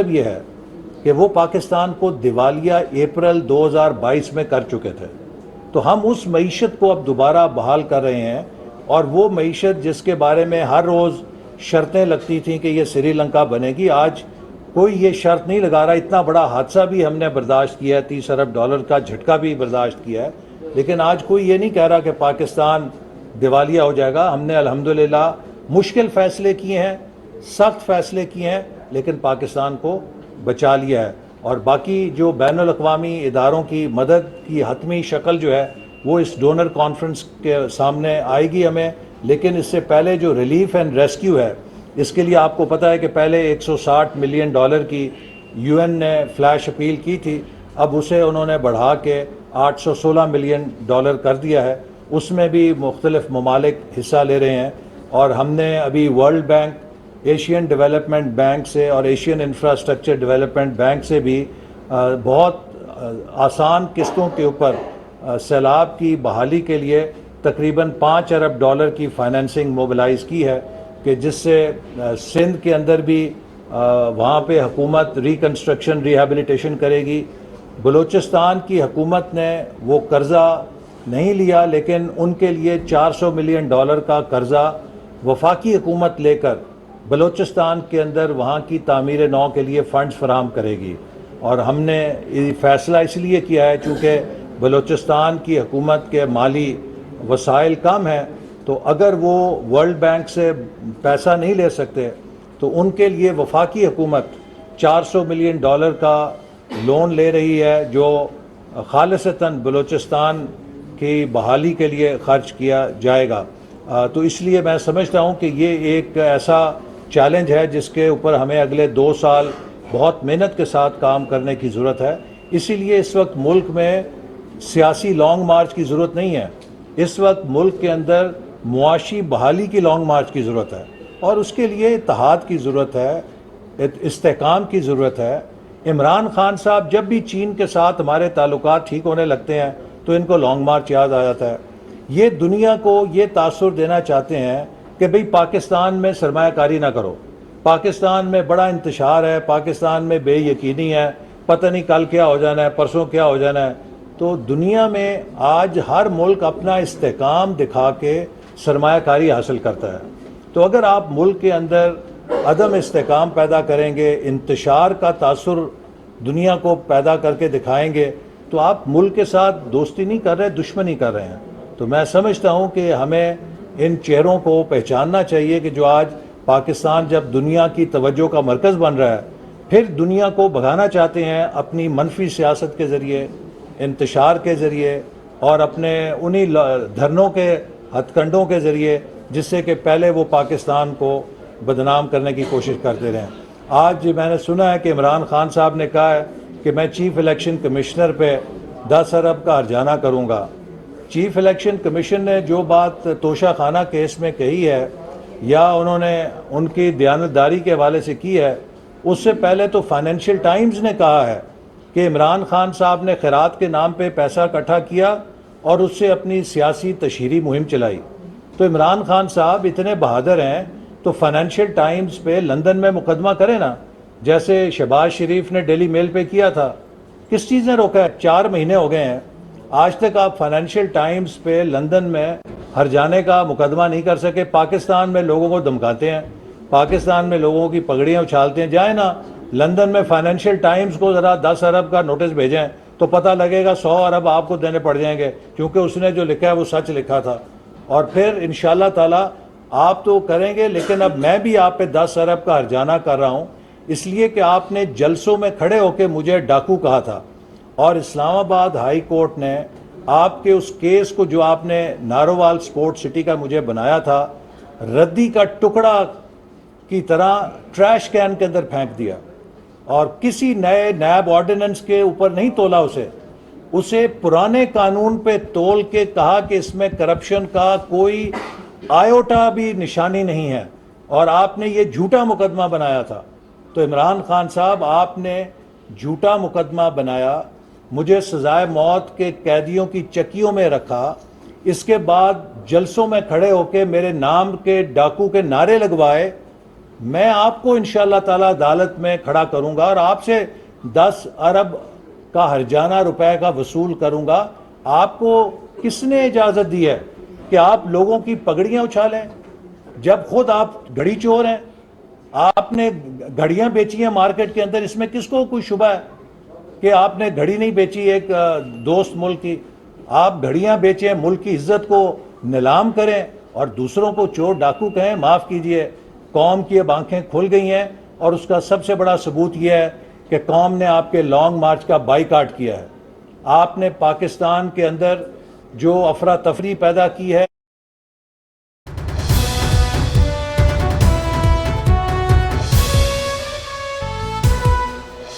مطلب یہ ہے کہ وہ پاکستان کو دیوالیہ اپریل 2022 میں کر چکے تھے، تو ہم اس معیشت کو اب دوبارہ بحال کر رہے ہیں، اور وہ معیشت جس کے بارے میں ہر روز شرطیں لگتی تھیں کہ یہ سری لنکا بنے گی، آج کوئی یہ شرط نہیں لگا رہا۔ اتنا بڑا حادثہ بھی ہم نے برداشت کیا ہے، 30 ارب ڈالر کا جھٹکا بھی برداشت کیا ہے، لیکن آج کوئی یہ نہیں کہہ رہا کہ پاکستان دیوالیہ ہو جائے گا۔ ہم نے الحمدللہ مشکل فیصلے کیے ہیں، سخت فیصلے کیے ہیں، لیکن پاکستان کو بچا لیا ہے، اور باقی جو بین الاقوامی اداروں کی مدد کی حتمی شکل جو ہے وہ اس ڈونر کانفرنس کے سامنے آئے گی ہمیں، لیکن اس سے پہلے جو ریلیف اینڈ ریسکیو ہے، اس کے لیے آپ کو پتہ ہے کہ پہلے $160 ملین کی یو این نے فلیش اپیل کی تھی، اب اسے انہوں نے بڑھا کے $816 ملین کر دیا ہے۔ اس میں بھی مختلف ممالک حصہ لے رہے ہیں، اور ہم نے ابھی world bank, Asian development bank سے اور ایشین انفراسٹرکچر ڈیولپمنٹ بینک سے بھی بہت آسان قسطوں کے اوپر سیلاب کی بحالی کے لیے تقریباً $5 ارب کی فائنینسنگ موبلائز کی ہے، کہ جس سے سندھ کے اندر بھی وہاں پہ حکومت ریکنسٹرکشن ریہیبلیٹیشن کرے گی۔ بلوچستان کی حکومت نے وہ قرضہ نہیں لیا، لیکن ان کے لیے $400 ملین کا قرضہ وفاقی حکومت لے کر بلوچستان کے اندر وہاں کی تعمیر نو کے لیے فنڈز فراہم کرے گی، اور ہم نے یہ فیصلہ اس لیے کیا ہے چونکہ بلوچستان کی حکومت کے مالی وسائل کم ہیں، تو اگر وہ ورلڈ بینک سے پیسہ نہیں لے سکتے تو ان کے لیے وفاقی حکومت $400 ملین کا لون لے رہی ہے، جو خالصتاً بلوچستان کی بحالی کے لیے خرچ کیا جائے گا۔ تو اس لیے میں سمجھتا ہوں کہ یہ ایک ایسا چیلنج ہے جس کے اوپر ہمیں اگلے 2 سال بہت محنت کے ساتھ کام کرنے کی ضرورت ہے۔ اسی لیے اس وقت ملک میں سیاسی لانگ مارچ کی ضرورت نہیں ہے، اس وقت ملک کے اندر معاشی بحالی کی لانگ مارچ کی ضرورت ہے، اور اس کے لیے اتحاد کی ضرورت ہے، استحکام کی ضرورت ہے۔ عمران خان صاحب جب بھی چین کے ساتھ ہمارے تعلقات ٹھیک ہونے لگتے ہیں تو ان کو لانگ مارچ یاد آ جاتا ہے۔ یہ دنیا کو یہ تاثر دینا چاہتے ہیں کہ بھئی پاکستان میں سرمایہ کاری نہ کرو، پاکستان میں بڑا انتشار ہے، پاکستان میں بے یقینی ہے، پتہ نہیں کل کیا ہو جانا ہے، پرسوں کیا ہو جانا ہے۔ تو دنیا میں آج ہر ملک اپنا استحکام دکھا کے سرمایہ کاری حاصل کرتا ہے، تو اگر آپ ملک کے اندر عدم استحکام پیدا کریں گے، انتشار کا تاثر دنیا کو پیدا کر کے دکھائیں گے، تو آپ ملک کے ساتھ دوستی نہیں کر رہے، دشمنی کر رہے ہیں۔ تو میں سمجھتا ہوں کہ ہمیں ان چہروں کو پہچاننا چاہیے کہ جو آج پاکستان جب دنیا کی توجہ کا مرکز بن رہا ہے، پھر دنیا کو بھگانا چاہتے ہیں اپنی منفی سیاست کے ذریعے، انتشار کے ذریعے، اور اپنے انہی دھرنوں کے ہتھ کنڈوں کے ذریعے، جس سے کہ پہلے وہ پاکستان کو بدنام کرنے کی کوشش کرتے رہے۔ آج میں نے سنا ہے کہ عمران خان صاحب نے کہا ہے کہ میں چیف الیکشن کمشنر پہ 10 ارب کا ہرجانہ کروں گا۔ چیف الیکشن کمیشن نے جو بات توشہ خانہ کیس میں کہی ہے، یا انہوں نے ان کی دیانتداری کے حوالے سے کی ہے، اس سے پہلے تو فائنینشیل ٹائمز نے کہا ہے کہ عمران خان صاحب نے خیرات کے نام پہ پیسہ اکٹھا کیا اور اس سے اپنی سیاسی تشہیری مہم چلائی۔ تو عمران خان صاحب اتنے بہادر ہیں تو فائنینشیل ٹائمز پہ لندن میں مقدمہ کریں نا، جیسے شہباز شریف نے ڈیلی میل پہ کیا تھا۔ کس چیز نے روکا ہے؟ 4 مہینے ہو گئے ہیں، آج تک آپ فائنینشیل ٹائمز پہ لندن میں ہرجانے کا مقدمہ نہیں کر سکے۔ پاکستان میں لوگوں کو دھمکاتے ہیں، پاکستان میں لوگوں کی پگڑیاں اچھالتے ہیں۔ جائیں نا لندن میں فائنینشیل ٹائمز کو ذرا 10 ارب کا نوٹس بھیجیں تو پتہ لگے گا 100 ارب آپ کو دینے پڑ جائیں گے، کیونکہ اس نے جو لکھا ہے وہ سچ لکھا تھا۔ اور پھر انشاءاللہ تعالی آپ تو کریں گے، لیکن اب میں بھی آپ پہ 10 ارب کا ہرجانہ کر رہا ہوں، اس لیے کہ آپ نے جلسوں میں کھڑے ہو کے مجھے ڈاکو کہا تھا، اور اسلام آباد ہائی کورٹ نے آپ کے اس کیس کو جو آپ نے نارووال سپورٹ سٹی کا مجھے بنایا تھا، ردی کا ٹکڑا کی طرح ٹریش کین کے اندر پھینک دیا، اور کسی نئے نیب آرڈیننس کے اوپر نہیں تولا اسے پرانے قانون پہ تول کے کہا کہ اس میں کرپشن کا کوئی آیوٹا بھی نشانی نہیں ہے، اور آپ نے یہ جھوٹا مقدمہ بنایا تھا۔ تو عمران خان صاحب، آپ نے جھوٹا مقدمہ بنایا، مجھے سزائے موت کے قیدیوں کی چکیوں میں رکھا، اس کے بعد جلسوں میں کھڑے ہو کے میرے نام کے ڈاکو کے نعرے لگوائے، میں آپ کو انشاءاللہ تعالی عدالت میں کھڑا کروں گا اور آپ سے 10 ارب کا ہرجانہ روپے کا وصول کروں گا. آپ کو کس نے اجازت دی ہے کہ آپ لوگوں کی پگڑیاں اچھالیں جب خود آپ گھڑی چور ہیں؟ آپ نے گھڑیاں بیچی ہیں مارکیٹ کے اندر، اس میں کس کو کوئی شبہ ہے کہ آپ نے گھڑی نہیں بیچی ایک دوست ملک کی؟ آپ گھڑیاں بیچیں، ملک کی عزت کو نیلام کریں اور دوسروں کو چور ڈاکو کہیں. معاف کیجئے، قوم کی اب آنکھیں کھل گئی ہیں اور اس کا سب سے بڑا ثبوت یہ ہے کہ قوم نے آپ کے لانگ مارچ کا بائیکاٹ کیا ہے. آپ نے پاکستان کے اندر جو افراتفری پیدا کی ہے